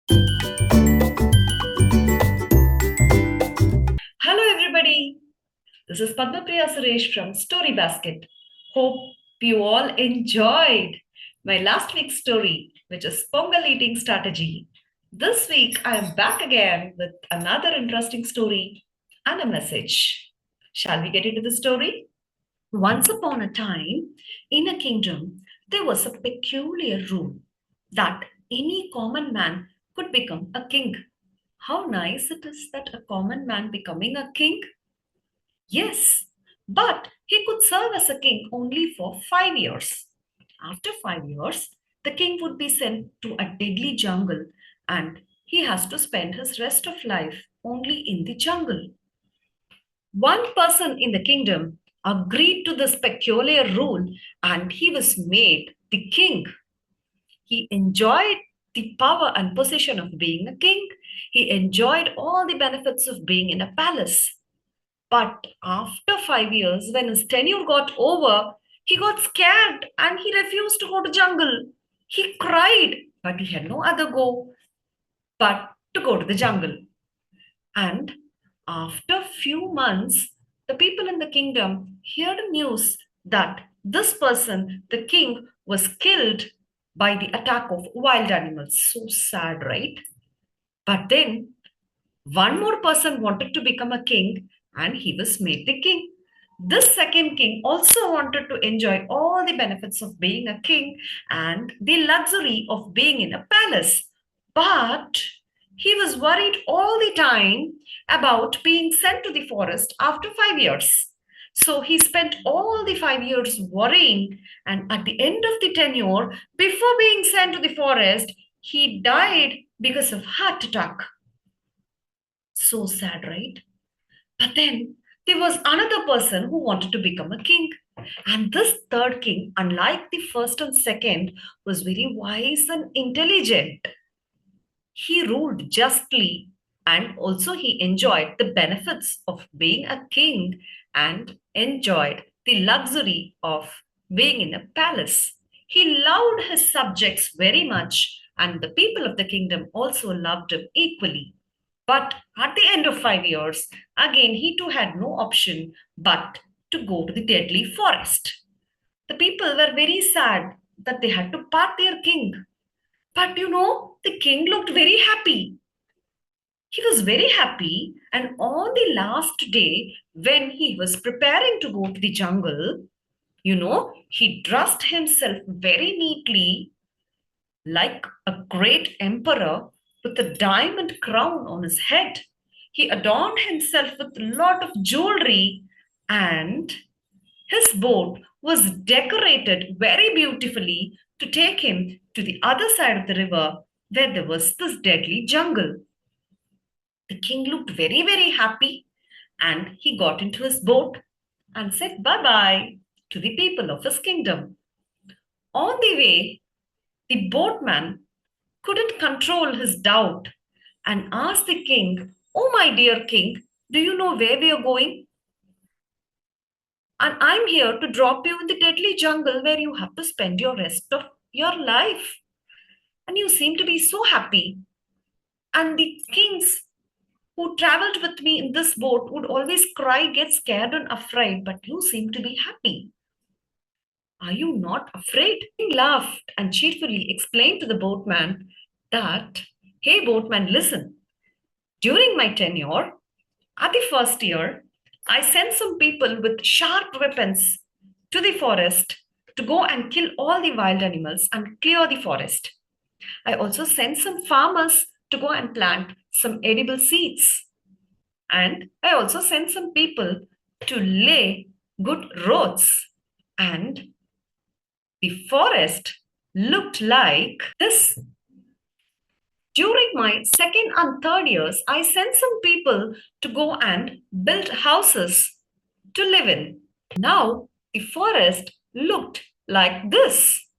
Hello, everybody. This is Padma Priya Suresh from Story Basket. Hope you all enjoyed my last week's story, which is Pongal eating strategy. This week, I am back again with another interesting story and a message. Shall we get into the story? Once upon a time, in a kingdom, there was a peculiar rule that any common man could become a king. How nice it is that a common man becoming a king. Yes, but he could serve as a king only for 5 years. After 5 years, the king would be sent to a deadly jungle and he has to spend his rest of life only in the jungle. One person in the kingdom agreed to this peculiar rule and he was made the king. He enjoyed the power and position of being a king. He enjoyed all the benefits of being in a palace. But after 5 years, when his tenure got over, he got scared and he refused to go to jungle. He cried, but he had no other go but to go to the jungle. And after few months, the people in the kingdom heard news that this person, the king, was killed by the attack of wild animals. So sad, right? But then one more person wanted to become a king and he was made the king. This second king also wanted to enjoy all the benefits of being a king and the luxury of being in a palace. But he was worried all the time about being sent to the forest after 5 years. So he spent all the 5 years worrying, and at the end of the tenure, before being sent to the forest, he died because of heart attack. So sad, right? But then there was another person who wanted to become a king. And this third king, unlike the first and second, was very wise and intelligent. He ruled justly and also he enjoyed the benefits of being a king and enjoyed the luxury of being in a palace. He loved his subjects very much, and the people of the kingdom also loved him equally. But at the end of 5 years, again, he too had no option but to go to the deadly forest. The people were very sad that they had to part their king. But the king looked very happy. He was very happy, and on the last day, when he was preparing to go to the jungle, he dressed himself very neatly like a great emperor with a diamond crown on his head. He adorned himself with a lot of jewelry and his boat was decorated very beautifully to take him to the other side of the river where there was this deadly jungle. The king looked very, very happy and he got into his boat and said bye bye to the people of his kingdom. On the way, the boatman couldn't control his doubt and asked the king, "Oh, my dear king, do you know where we are going? And I'm here to drop you in the deadly jungle where you have to spend your rest of your life. And you seem to be so happy. And the kings who traveled with me in this boat would always cry, get scared, and afraid, but you seem to be happy. Are you not afraid?" He laughed and cheerfully explained to the boatman that, "Hey, boatman, listen. During my tenure, at the first year, I sent some people with sharp weapons to the forest to go and kill all the wild animals and clear the forest. I also sent some farmers to go and plant some edible seeds. And I also sent some people to lay good roads. And the forest looked like this. During my second and third years, I sent some people to go and build houses to live in. Now the forest looked like this.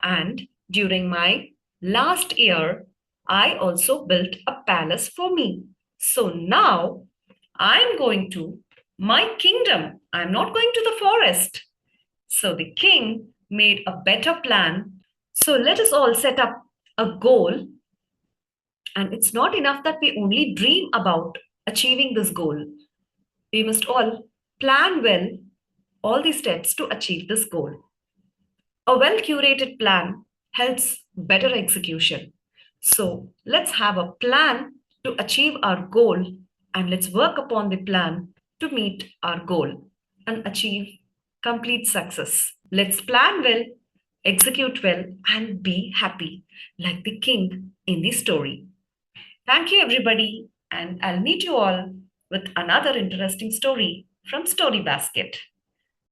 And during my last year, I also built a palace for me. So now I'm going to my kingdom. I'm not going to the forest." So the king made a better plan. So let us all set up a goal And it's not enough that we only dream about achieving this goal. We must all plan well all the steps to achieve this goal. A well curated plan helps better execution. So let's have a plan to achieve our goal and let's work upon the plan to meet our goal and achieve complete success. Let's plan well, execute well, and be happy like the king in the story. Thank you, everybody, and I'll meet you all with another interesting story from Story Basket.